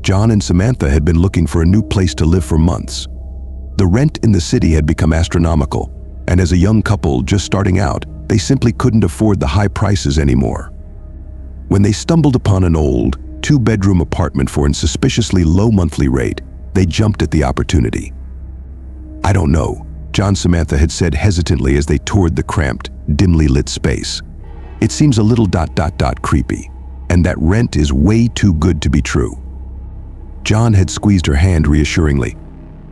John and Samantha had been looking for a new place to live for months. The rent in the city had become astronomical, and as a young couple just starting out, they simply couldn't afford the high prices anymore. When they stumbled upon an old, two-bedroom apartment for an suspiciously low monthly rate, they jumped at the opportunity. "I don't know," John Samantha had said hesitantly as they toured the cramped, dimly lit space. "It seems a little creepy, and that rent is way too good to be true." John had squeezed her hand reassuringly.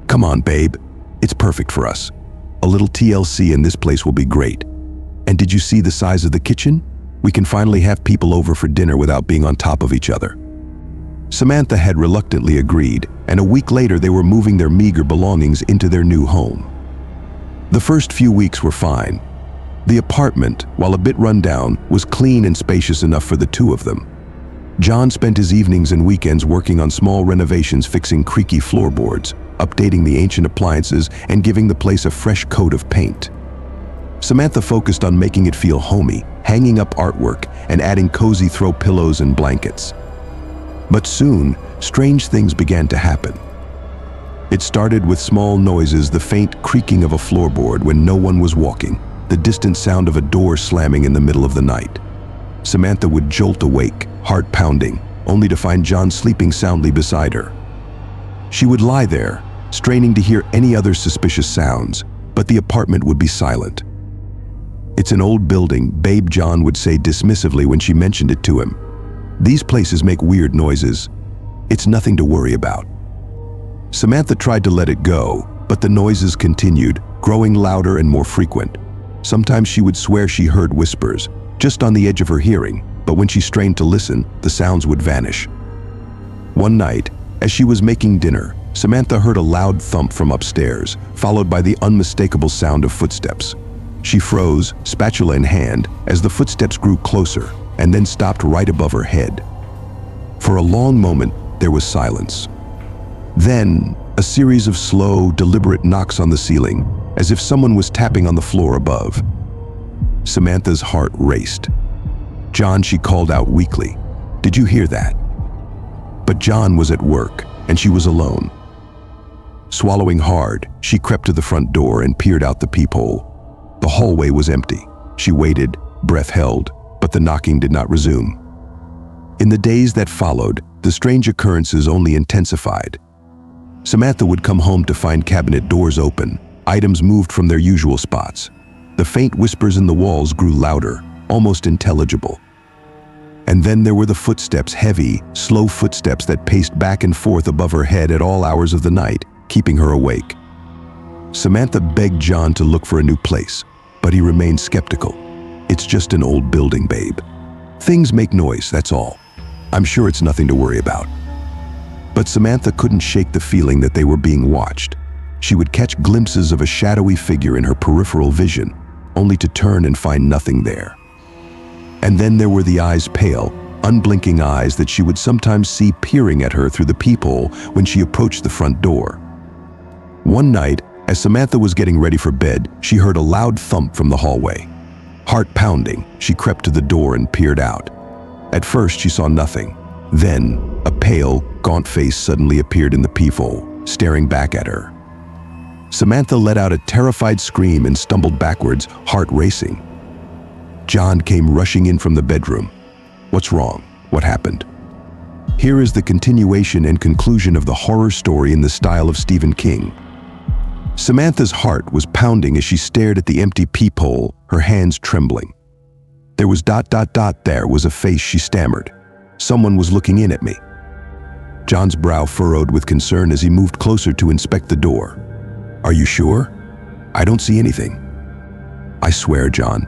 "Come on, babe. It's perfect for us. A little TLC in this place will be great. And did you see the size of the kitchen? We can finally have people over for dinner without being on top of each other." Samantha had reluctantly agreed, and a week later they were moving their meager belongings into their new home. The first few weeks were fine. The apartment, while a bit run down, was clean and spacious enough for the two of them. John spent his evenings and weekends working on small renovations, fixing creaky floorboards, updating the ancient appliances, and giving the place a fresh coat of paint. Samantha focused on making it feel homey, hanging up artwork, and adding cozy throw pillows and blankets. But soon, strange things began to happen. It started with small noises, the faint creaking of a floorboard when no one was walking, the distant sound of a door slamming in the middle of the night. Samantha would jolt awake, heart pounding, only to find John sleeping soundly beside her. She would lie there, straining to hear any other suspicious sounds, but the apartment would be silent. "It's an old building," Babe John would say dismissively when she mentioned it to him. "These places make weird noises. It's nothing to worry about." Samantha tried to let it go, but the noises continued, growing louder and more frequent. Sometimes she would swear she heard whispers, just on the edge of her hearing, but when she strained to listen, the sounds would vanish. One night, as she was making dinner, Samantha heard a loud thump from upstairs, followed by the unmistakable sound of footsteps. She froze, spatula in hand, as the footsteps grew closer, and then stopped right above her head. For a long moment, there was silence. Then, a series of slow, deliberate knocks on the ceiling, as if someone was tapping on the floor above. Samantha's heart raced. "John," she called out weakly, "did you hear that?" But John was at work, and she was alone. Swallowing hard, she crept to the front door and peered out the peephole. The hallway was empty. She waited, breath held, but the knocking did not resume. In the days that followed, the strange occurrences only intensified. Samantha would come home to find cabinet doors open, items moved from their usual spots. The faint whispers in the walls grew louder, almost intelligible. And then there were the footsteps, heavy, slow footsteps that paced back and forth above her head at all hours of the night, keeping her awake. Samantha begged John to look for a new place, but he remained skeptical. "It's just an old building, babe. Things make noise, that's all. I'm sure it's nothing to worry about." But Samantha couldn't shake the feeling that they were being watched. She would catch glimpses of a shadowy figure in her peripheral vision, only to turn and find nothing there. And then there were the eyes, pale, unblinking eyes that she would sometimes see peering at her through the peephole when she approached the front door. One night, as Samantha was getting ready for bed, she heard a loud thump from the hallway. Heart pounding, she crept to the door and peered out. At first, she saw nothing. Then, a pale, gaunt face suddenly appeared in the peephole, staring back at her. Samantha let out a terrified scream and stumbled backwards, heart racing. John came rushing in from the bedroom. "What's wrong? What happened?" Here is the continuation and conclusion of the horror story in the style of Stephen King. Samantha's heart was pounding as she stared at the empty peephole, her hands trembling. There was ... there was a face, she stammered. "Someone was looking in at me." John's brow furrowed with concern as he moved closer to inspect the door. "Are you sure? I don't see anything." "I swear, John.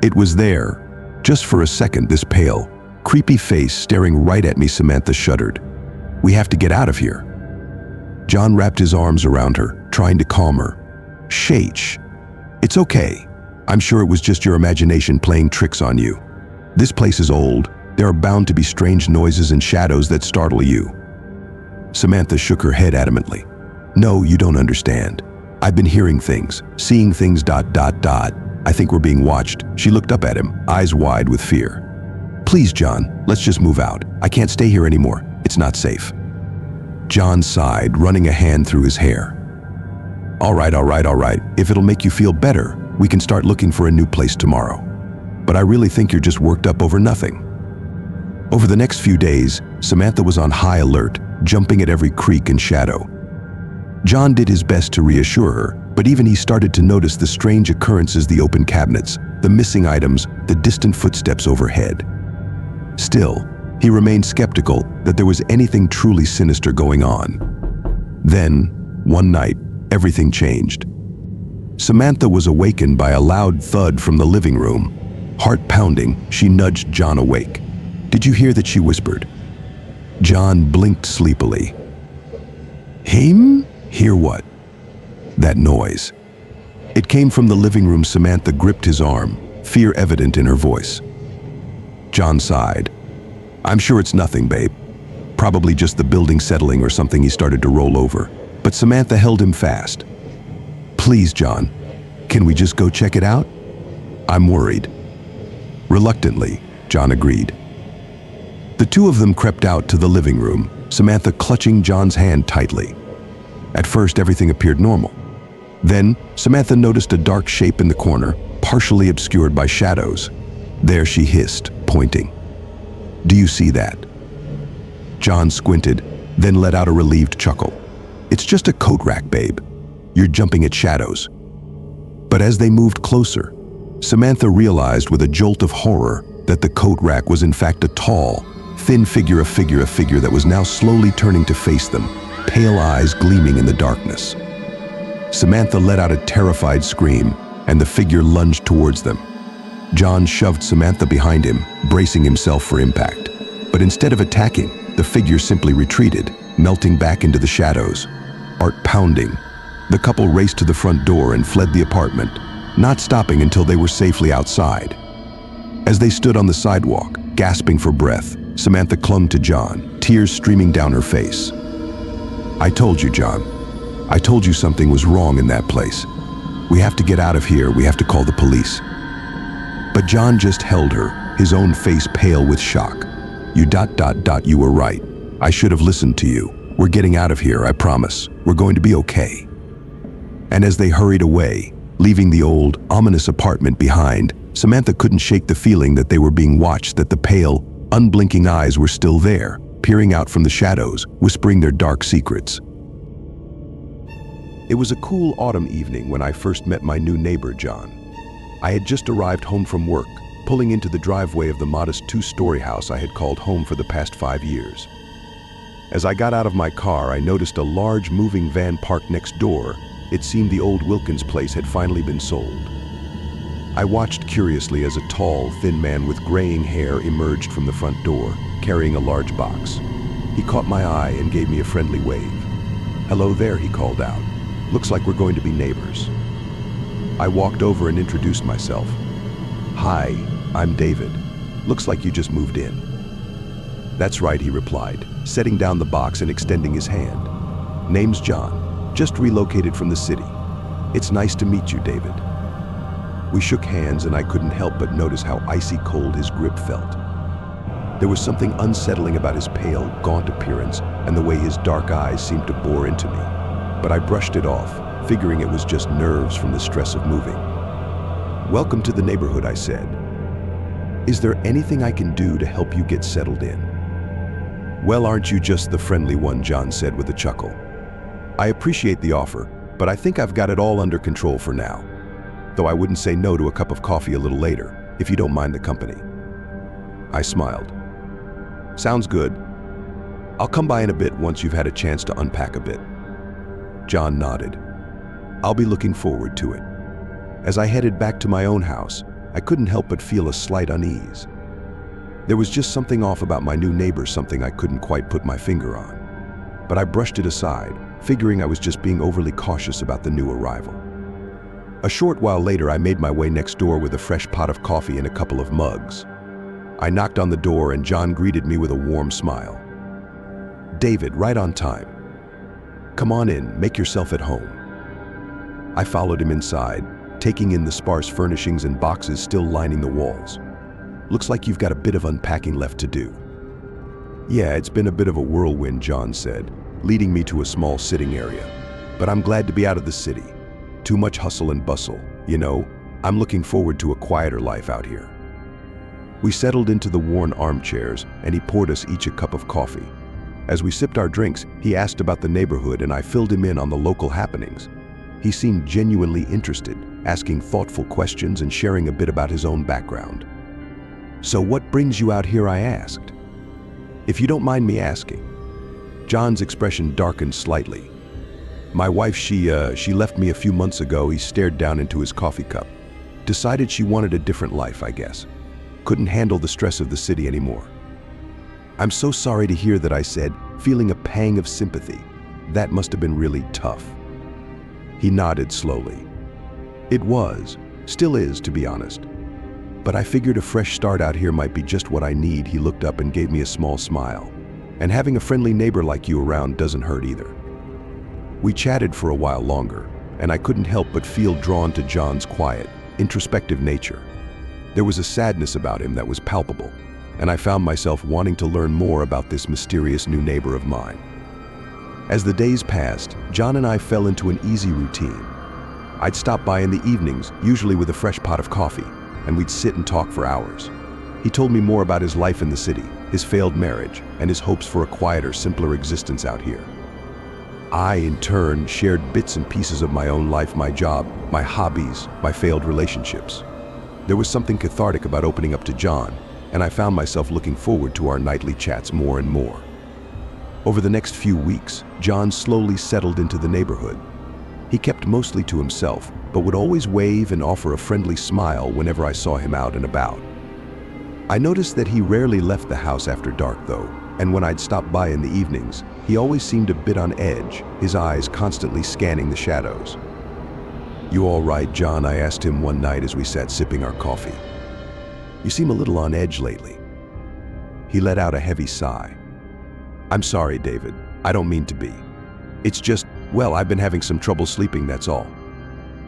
It was there, just for a second, this pale, creepy face staring right at me." Samantha shuddered. "We have to get out of here." John wrapped his arms around her, trying to calm her. "Shh. It's okay. I'm sure it was just your imagination playing tricks on you. This place is old. There are bound to be strange noises and shadows that startle you." Samantha shook her head adamantly. "No, you don't understand. I've been hearing things, seeing things ... I think we're being watched." She looked up at him, eyes wide with fear. "Please, John, let's just move out. I can't stay here anymore. It's not safe." John sighed, running a hand through his hair. All right. If it'll make you feel better, we can start looking for a new place tomorrow. But I really think you're just worked up over nothing. Over the next few days, Samantha was on high alert, jumping at every creak and shadow. John did his best to reassure her, but even he started to notice the strange occurrences: the open cabinets, the missing items, the distant footsteps overhead. Still, he remained skeptical that there was anything truly sinister going on. Then, one night, everything changed. Samantha was awakened by a loud thud from the living room. Heart pounding, she nudged John awake. "Did you hear that?" she whispered. John blinked sleepily. "Him? Hear what?" That noise. It came from the living room. Samantha gripped his arm, fear evident in her voice. John sighed. "I'm sure it's nothing, babe. Probably just the building settling or something." He started to roll over, but Samantha held him fast. "Please, John, can we just go check it out? I'm worried." Reluctantly, John agreed. The two of them crept out to the living room, Samantha clutching John's hand tightly. At first, everything appeared normal. Then, Samantha noticed a dark shape in the corner, partially obscured by shadows. "There," she hissed, pointing. "Do you see that?" John squinted, then let out a relieved chuckle. "It's just a coat rack, babe. You're jumping at shadows." But as they moved closer, Samantha realized with a jolt of horror that the coat rack was in fact a tall, thin figure, a figure that was now slowly turning to face them, pale eyes gleaming in the darkness. Samantha let out a terrified scream, and the figure lunged towards them. John shoved Samantha behind him, bracing himself for impact. But instead of attacking, the figure simply retreated, melting back into the shadows. Heart pounding, the couple raced to the front door and fled the apartment, not stopping until they were safely outside. As they stood on the sidewalk, gasping for breath, Samantha clung to John, tears streaming down her face. "I told you, John. I told you something was wrong in that place. We have to get out of here. We have to call the police." But John just held her, his own face pale with shock. You were right. I should have listened to you. We're getting out of here, I promise. We're going to be okay." And as they hurried away, leaving the old, ominous apartment behind, Samantha couldn't shake the feeling that they were being watched, that the pale, unblinking eyes were still there, peering out from the shadows, whispering their dark secrets. It was a cool autumn evening when I first met my new neighbor, John. I had just arrived home from work, pulling into the driveway of the modest two-story house I had called home for the past 5 years. As I got out of my car, I noticed a large moving van parked next door. It seemed the old Wilkins place had finally been sold. I watched curiously as a tall, thin man with graying hair emerged from the front door, carrying a large box. He caught my eye and gave me a friendly wave. "Hello there," he called out. "Looks like we're going to be neighbors." I walked over and introduced myself. "Hi, I'm David. Looks like you just moved in." "That's right," he replied, setting down the box and extending his hand. "Name's John. Just relocated from the city. It's nice to meet you, David." We shook hands, and I couldn't help but notice how icy cold his grip felt. There was something unsettling about his pale, gaunt appearance and the way his dark eyes seemed to bore into me. But I brushed it off, figuring it was just nerves from the stress of moving. "Welcome to the neighborhood," I said. "Is there anything I can do to help you get settled in?" "Well, aren't you just the friendly one?" John said with a chuckle. "I appreciate the offer, but I think I've got it all under control for now. Though I wouldn't say no to a cup of coffee a little later, if you don't mind the company." I smiled. "Sounds good. I'll come by in a bit once you've had a chance to unpack a bit." John nodded. "I'll be looking forward to it." As I headed back to my own house, I couldn't help but feel a slight unease. There was just something off about my new neighbor, something I couldn't quite put my finger on. But I brushed it aside, figuring I was just being overly cautious about the new arrival. A short while later, I made my way next door with a fresh pot of coffee and a couple of mugs. I knocked on the door and John greeted me with a warm smile. "David, right on time. Come on in, make yourself at home." I followed him inside, taking in the sparse furnishings and boxes still lining the walls. "Looks like you've got a bit of unpacking left to do." "Yeah, it's been a bit of a whirlwind," John said, leading me to a small sitting area. But I'm glad to be out of the city. Too much hustle and bustle, you know. I'm looking forward to a quieter life out here. We settled into the worn armchairs, and he poured us each a cup of coffee. As we sipped our drinks, he asked about the neighborhood, and I filled him in on the local happenings. He seemed genuinely interested, asking thoughtful questions and sharing a bit about his own background. "So what brings you out here?" I asked. "If you don't mind me asking." John's expression darkened slightly. "My wife, she left me a few months ago." He stared down into his coffee cup. "Decided she wanted a different life, I guess. Couldn't handle the stress of the city anymore." "I'm so sorry to hear that," I said, feeling a pang of sympathy. "That must have been really tough." He nodded slowly. "It was, still is, to be honest. But I figured a fresh start out here might be just what I need." He looked up and gave me a small smile. "And having a friendly neighbor like you around doesn't hurt either." We chatted for a while longer, and I couldn't help but feel drawn to John's quiet, introspective nature. There was a sadness about him that was palpable, and I found myself wanting to learn more about this mysterious new neighbor of mine. As the days passed, John and I fell into an easy routine. I'd stop by in the evenings, usually with a fresh pot of coffee, and we'd sit and talk for hours. He told me more about his life in the city, his failed marriage, and his hopes for a quieter, simpler existence out here. I, in turn, shared bits and pieces of my own life, my job, my hobbies, my failed relationships. There was something cathartic about opening up to John, and I found myself looking forward to our nightly chats more and more. Over the next few weeks, John slowly settled into the neighborhood. He kept mostly to himself, but would always wave and offer a friendly smile whenever I saw him out and about. I noticed that he rarely left the house after dark, though, and when I'd stop by in the evenings, he always seemed a bit on edge, his eyes constantly scanning the shadows. "You all right, John?" I asked him one night as we sat sipping our coffee. "You seem a little on edge lately." He let out a heavy sigh. "I'm sorry, David. I don't mean to be. It's just, well, I've been having some trouble sleeping, that's all.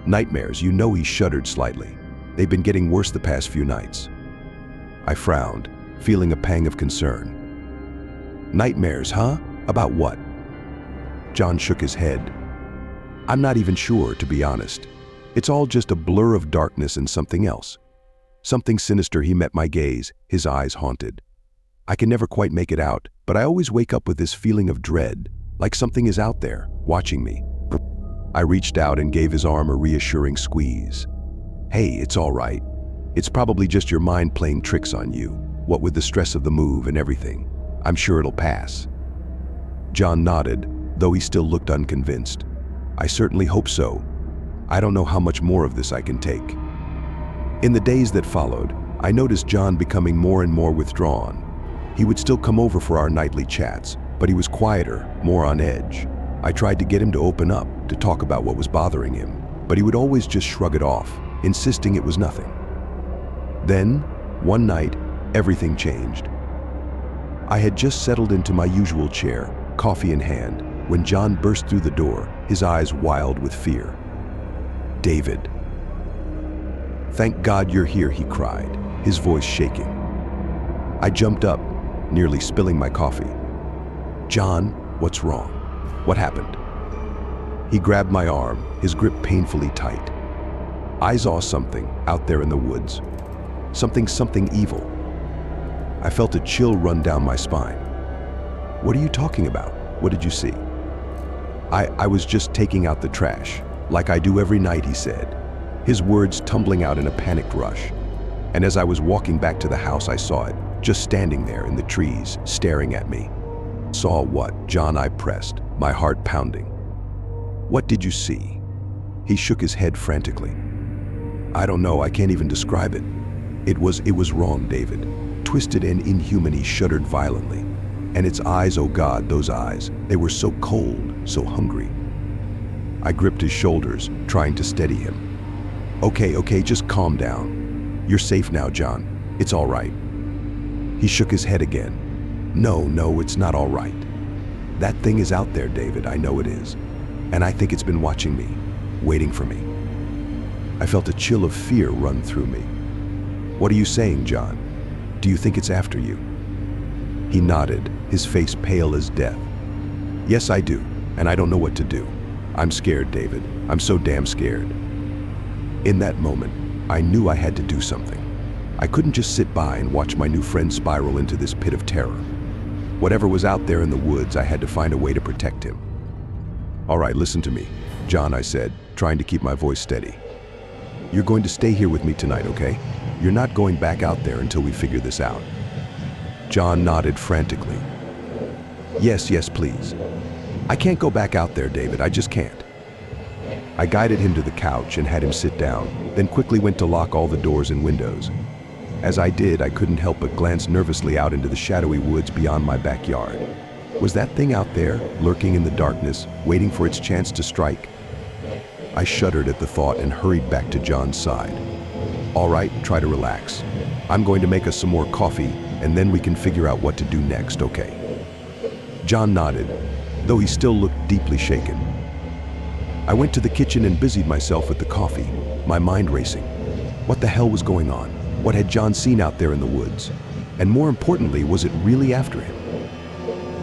Nightmares." You know, he shuddered slightly. "They've been getting worse the past few nights." I frowned, feeling a pang of concern. "Nightmares, huh? About what?" John shook his head. "I'm not even sure, to be honest. It's all just a blur of darkness and something else. Something sinister." He met my gaze, his eyes haunted. "I can never quite make it out, but I always wake up with this feeling of dread, like something is out there, watching me." I reached out and gave his arm a reassuring squeeze. "Hey, it's all right. It's probably just your mind playing tricks on you, what with the stress of the move and everything. I'm sure it'll pass." John nodded, though he still looked unconvinced. "I certainly hope so. I don't know how much more of this I can take." In the days that followed, I noticed John becoming more and more withdrawn. He would still come over for our nightly chats, but he was quieter, more on edge. I tried to get him to open up, to talk about what was bothering him, but he would always just shrug it off, insisting it was nothing. Then, one night, everything changed. I had just settled into my usual chair, coffee in hand, when John burst through the door, his eyes wild with fear. "David." "Thank God you're here," he cried, his voice shaking. I jumped up, nearly spilling my coffee. "John, what's wrong? What happened?" He grabbed my arm, his grip painfully tight. "I saw something out there in the woods. Something evil." I felt a chill run down my spine. "What are you talking about? What did you see?" I was just taking out the trash, like I do every night," he said, his words tumbling out in a panicked rush. "And as I was walking back to the house, I saw it, just standing there in the trees, staring at me." "Saw what, John?" I pressed, my heart pounding. "What did you see?" He shook his head frantically. "I don't know, I can't even describe it. It was wrong, David. Twisted and inhuman." He shuddered violently. "And its eyes, oh God, those eyes, they were so cold, so hungry." I gripped his shoulders, trying to steady him. Okay, just calm down. You're safe now, John. It's all right." He shook his head again. No, it's not all right. That thing is out there, David, I know it is. And I think it's been watching me, waiting for me." I felt a chill of fear run through me. "What are you saying, John? Do you think it's after you?" He nodded, his face pale as death. Yes, I do, and I don't know what to do. I'm scared, David. I'm so damn scared. In that moment, I knew I had to do something. I couldn't just sit by and watch my new friend spiral into this pit of terror. Whatever was out there in the woods, I had to find a way to protect him. All right, listen to me, John, I said, trying to keep my voice steady. You're going to stay here with me tonight, okay? You're not going back out there until we figure this out. John nodded frantically. Yes, yes, please. I can't go back out there, David, I just can't. I guided him to the couch and had him sit down, then quickly went to lock all the doors and windows. As I did, I couldn't help but glance nervously out into the shadowy woods beyond my backyard. Was that thing out there, lurking in the darkness, waiting for its chance to strike? I shuddered at the thought and hurried back to John's side. All right, try to relax. I'm going to make us some more coffee, and then we can figure out what to do next, okay? John nodded, though he still looked deeply shaken. I went to the kitchen and busied myself with the coffee, my mind racing. What the hell was going on? What had John seen out there in the woods? And more importantly, was it really after him?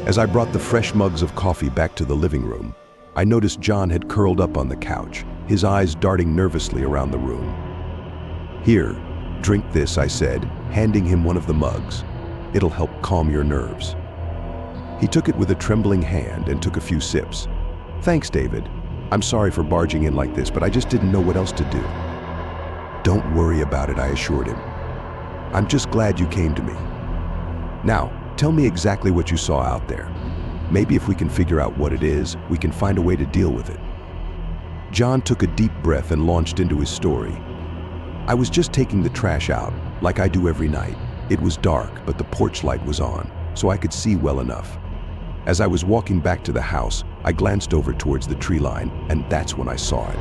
As I brought the fresh mugs of coffee back to the living room, I noticed John had curled up on the couch, his eyes darting nervously around the room. Here, drink this, I said, handing him one of the mugs. It'll help calm your nerves. He took it with a trembling hand and took a few sips. Thanks, David. I'm sorry for barging in like this, but I just didn't know what else to do. Don't worry about it, I assured him. I'm just glad you came to me. Now, tell me exactly what you saw out there. Maybe if we can figure out what it is, we can find a way to deal with it. John took a deep breath and launched into his story. I was just taking the trash out, like I do every night. It was dark, but the porch light was on, so I could see well enough. As I was walking back to the house, I glanced over towards the tree line, and that's when I saw it.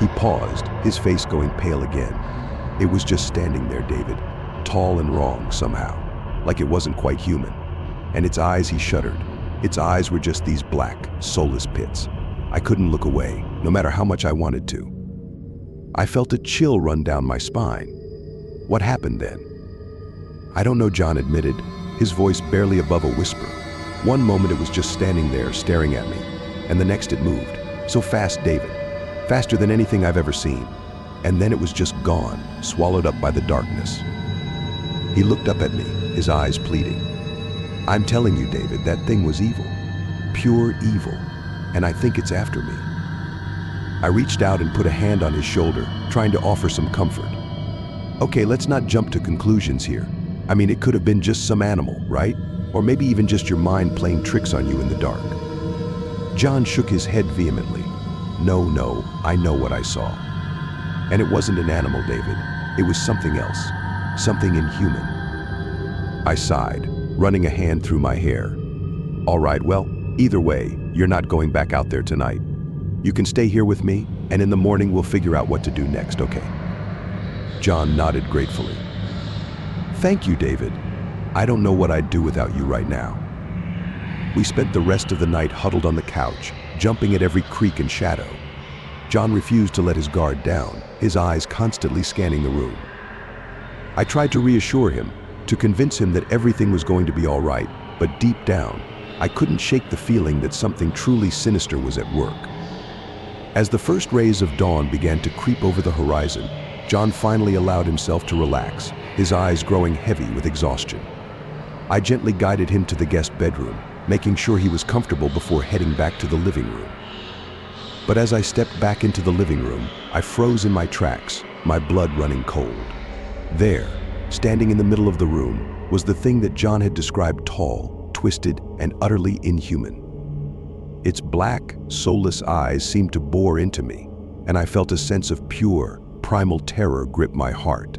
He paused, his face going pale again. It was just standing there, David, tall and wrong somehow, like it wasn't quite human. And its eyes, he shuddered. Its eyes were just these black, soulless pits. I couldn't look away, no matter how much I wanted to. I felt a chill run down my spine. What happened then? I don't know, John admitted, his voice barely above a whisper. One moment it was just standing there, staring at me, and the next it moved. So fast, David. Faster than anything I've ever seen. And then it was just gone, swallowed up by the darkness. He looked up at me, his eyes pleading. I'm telling you, David, that thing was evil. Pure evil. And I think it's after me. I reached out and put a hand on his shoulder, trying to offer some comfort. Okay, let's not jump to conclusions here. I mean, it could have been just some animal, right? Or maybe even just your mind playing tricks on you in the dark. John shook his head vehemently. No, I know what I saw. And it wasn't an animal, David. It was something else. Something inhuman. I sighed, running a hand through my hair. All right, well, either way, you're not going back out there tonight. You can stay here with me, and in the morning we'll figure out what to do next, okay? John nodded gratefully. Thank you, David. I don't know what I'd do without you right now. We spent the rest of the night huddled on the couch, jumping at every creak and shadow. John refused to let his guard down, his eyes constantly scanning the room. I tried to reassure him, to convince him that everything was going to be all right, but deep down, I couldn't shake the feeling that something truly sinister was at work. As the first rays of dawn began to creep over the horizon, John finally allowed himself to relax, his eyes growing heavy with exhaustion. I gently guided him to the guest bedroom, making sure he was comfortable before heading back to the living room. But as I stepped back into the living room, I froze in my tracks, my blood running cold. There, standing in the middle of the room, was the thing that John had described tall, twisted, and utterly inhuman. Its black, soulless eyes seemed to bore into me, and I felt a sense of pure, primal terror grip my heart.